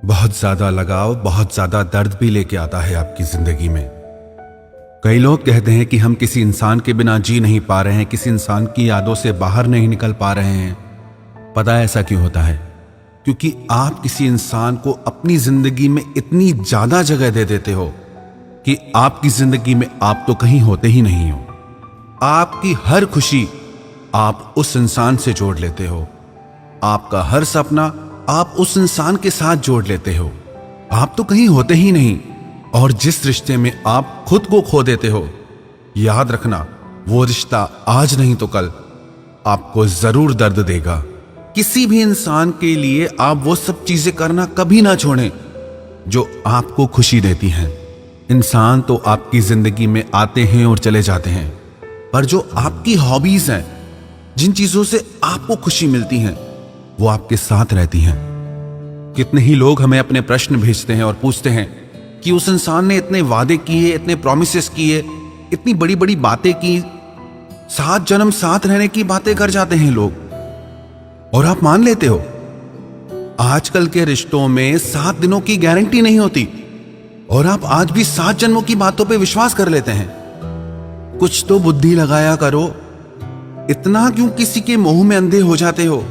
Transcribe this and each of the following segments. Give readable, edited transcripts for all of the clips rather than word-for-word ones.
बहुत ज्यादा लगाव बहुत ज्यादा दर्द भी लेके आता है आपकी जिंदगी में। कई लोग कहते हैं कि हम किसी इंसान के बिना जी नहीं पा रहे हैं, किसी इंसान की यादों से बाहर नहीं निकल पा रहे हैं। पता है ऐसा क्यों होता है? क्योंकि आप किसी इंसान को अपनी जिंदगी में इतनी ज्यादा जगह दे देते हो कि आपकी जिंदगी में आप तो कहीं होते ही नहीं हो। आपकी हर खुशी आप उस इंसान से जोड़ लेते हो, आपका हर सपना आप उस इंसान के साथ जोड़ लेते हो। आप तो कहीं होते ही नहीं। और जिस रिश्ते में आप खुद को खो देते हो, याद रखना वो रिश्ता आज नहीं तो कल आपको जरूर दर्द देगा। किसी भी इंसान के लिए आप वो सब चीजें करना कभी ना छोड़ें जो आपको खुशी देती हैं। इंसान तो आपकी जिंदगी में आते हैं और चले जाते हैं, पर जो आपकी हॉबीज हैं, जिन चीजों से आपको खुशी मिलती हैं, वो आपके साथ रहती हैं। कितने ही लोग हमें अपने प्रश्न भेजते हैं और पूछते हैं कि उस इंसान ने इतने वादे किए, इतने प्रॉमिसेस किए, इतनी बड़ी बड़ी बातें की, 7 जन्म साथ रहने की बातें कर जाते हैं लोग, और आप मान लेते हो। आजकल के रिश्तों में 7 दिनों की गारंटी नहीं होती, और आप आज भी 7 जन्मों की बातों पे विश्वास कर लेते हैं। कुछ तो बुद्धि लगाया करो। इतना क्यों किसी के मोह में अंधे हो जाते हो?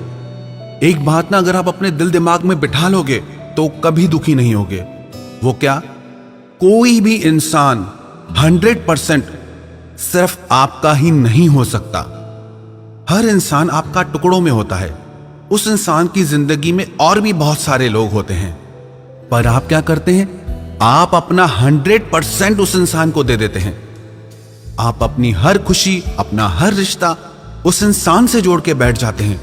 एक बात ना अगर आप अपने दिल दिमाग में बिठा लोगे तो कभी दुखी नहीं होगे। वो क्या? कोई भी इंसान 100% सिर्फ आपका ही नहीं हो सकता। हर इंसान आपका टुकड़ों में होता है। उस इंसान की जिंदगी में और भी बहुत सारे लोग होते हैं, पर आप क्या करते हैं? आप अपना 100% उस इंसान को दे देते हैं। आप अपनी हर खुशी, अपना हर रिश्ता उस इंसान से जोड़ के बैठ जाते हैं,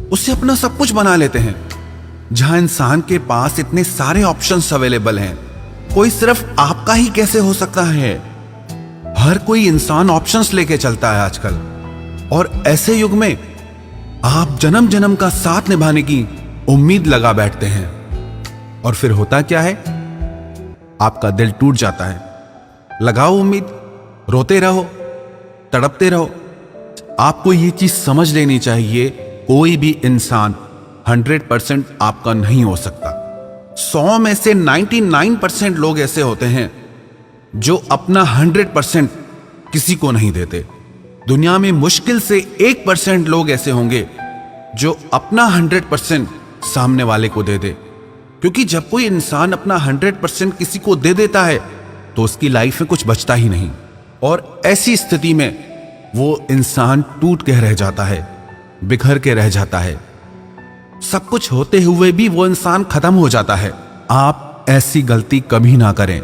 उससे अपना सब कुछ बना लेते हैं। जहां इंसान के पास इतने सारे ऑप्शंस अवेलेबल हैं, कोई सिर्फ आपका ही कैसे हो सकता है? हर कोई इंसान ऑप्शंस लेके चलता है आजकल, और ऐसे युग में आप जन्म जन्म का साथ निभाने की उम्मीद लगा बैठते हैं, और फिर होता क्या है? आपका दिल टूट जाता है। लगाओ उम्मीद, रोते रहो, तड़पते रहो। आपको ये चीज समझ लेनी चाहिए, कोई भी इंसान 100% आपका नहीं हो सकता। 100 में से 99% लोग ऐसे होते हैं जो अपना 100% किसी को नहीं देते। दुनिया में मुश्किल से 1% लोग ऐसे होंगे जो अपना 100% सामने वाले को दे दे। क्योंकि जब कोई इंसान अपना 100% किसी को दे देता है तो उसकी लाइफ में कुछ बचता ही नहीं, और ऐसी स्थिति में वो इंसान टूट के रह जाता है, बिखर के रह जाता है। सब कुछ होते हुए भी वो इंसान खत्म हो जाता है। आप ऐसी गलती कभी ना करें।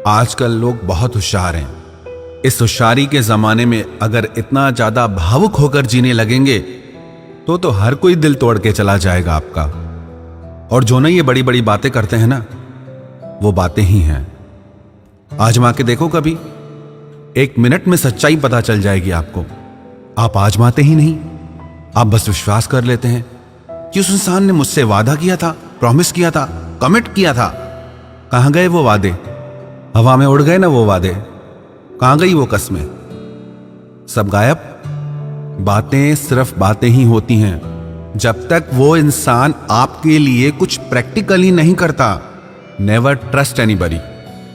आजकल लोग बहुत होशियार हैं। इस होशियारी के जमाने में अगर इतना ज्यादा भावुक होकर जीने लगेंगे तो हर कोई दिल तोड़ के चला जाएगा आपका। और जो ना ये बड़ी बड़ी बातें करते हैं ना, वो बातें ही हैं। आजमा के देखो कभी, 1 मिनट में सच्चाई पता चल जाएगी आपको। आप आजमाते ही नहीं, आप बस विश्वास कर लेते हैं कि उस इंसान ने मुझसे वादा किया था, प्रॉमिस किया था, कमिट किया था। कहां गए वो वादे? हवा में उड़ गए ना वो वादे। कहां गई वो कस्में? सब गायब। बातें सिर्फ बातें ही होती हैं जब तक वो इंसान आपके लिए कुछ प्रैक्टिकली नहीं करता। Never trust anybody.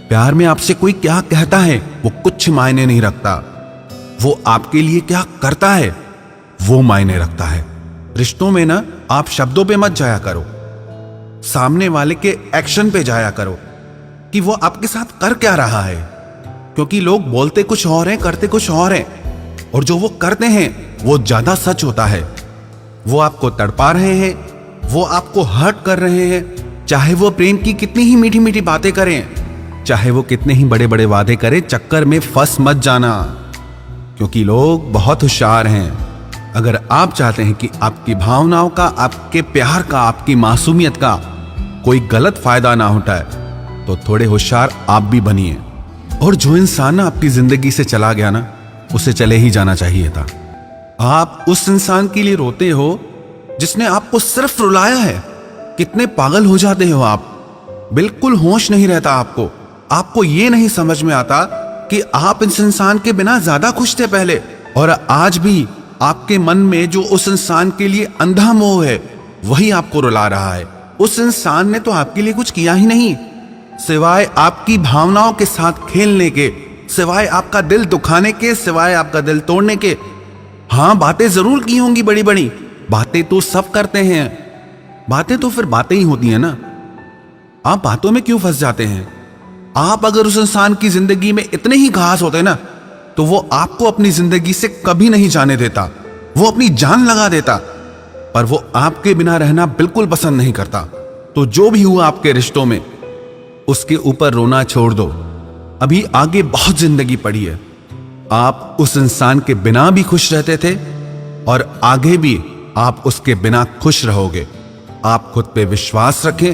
प्यार में आपसे कोई क्या कहता है वो कुछ मायने नहीं रखता, वो आपके लिए क्या करता है वो मायने रखता है। रिश्तों में ना आप शब्दों पे मत जाया करो, सामने वाले के एक्शन पे जाया करो कि वो आपके साथ कर क्या रहा है। क्योंकि लोग बोलते कुछ और हैं, करते कुछ और हैं, और जो वो करते हैं वो ज्यादा सच होता है। वो आपको तड़पा रहे हैं, वो आपको हर्ट कर रहे हैं, चाहे वो प्रेम की कितनी ही मीठी मीठी बातें करें, चाहे वो कितने ही बड़े बड़े वादे करें। चक्कर में फंस मत जाना, क्योंकि लोग बहुत होशियार हैं। अगर आप चाहते हैं कि आपकी भावनाओं का, आपके प्यार का, आपकी मासूमियत का कोई गलत फायदा ना उठाए, तो थोड़े होशियार आप भी बनिए। और जो इंसान ना आपकी जिंदगी से चला गया ना, उसे चले ही जाना चाहिए था। आप उस इंसान के लिए रोते हो जिसने आपको सिर्फ रुलाया है। कितने पागल हो जाते हो आप, बिल्कुल होश नहीं रहता आपको। आपको ये नहीं समझ में आता कि आप इस इंसान के बिना ज्यादा खुश थे पहले, और आज भी आपके मन में जो उस इंसान के लिए अंधा मोह है वही आपको रुला रहा है। उस इंसान ने तो आपके लिए कुछ किया ही नहीं, सिवाय आपकी भावनाओं के साथ खेलने के, सिवाय आपका दिल दुखाने के, सिवाय आपका दिल तोड़ने के। हां, बातें जरूर की होंगी बड़ी बड़ी, बातें तो सब करते हैं, बातें तो फिर बातें ही होती हैं ना। आप बातों में क्यों फंस जाते हैं? आप अगर उस इंसान की जिंदगी में इतने ही खास होते ना, तो वो आपको अपनी जिंदगी से कभी नहीं जाने देता, वो अपनी जान लगा देता। पर वो आपके बिना रहना बिल्कुल पसंद नहीं करता। तो जो भी हुआ आपके रिश्तों में, उसके ऊपर रोना छोड़ दो। अभी आगे बहुत जिंदगी पड़ी है। आप उस इंसान के बिना भी खुश रहते थे और आगे भी आप उसके बिना खुश रहोगे। आप खुद पे विश्वास रखें।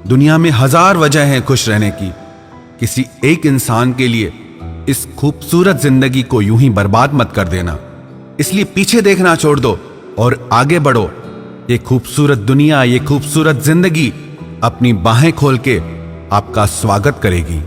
दुनिया में हजार वजह हैं खुश रहने की। किसी एक इंसान के लिए इस खूबसूरत जिंदगी को यूं ही बर्बाद मत कर देना। इसलिए पीछे देखना छोड़ दो और आगे बढ़ो। ये खूबसूरत दुनिया, ये खूबसूरत जिंदगी अपनी बाहें खोल के आपका स्वागत करेगी।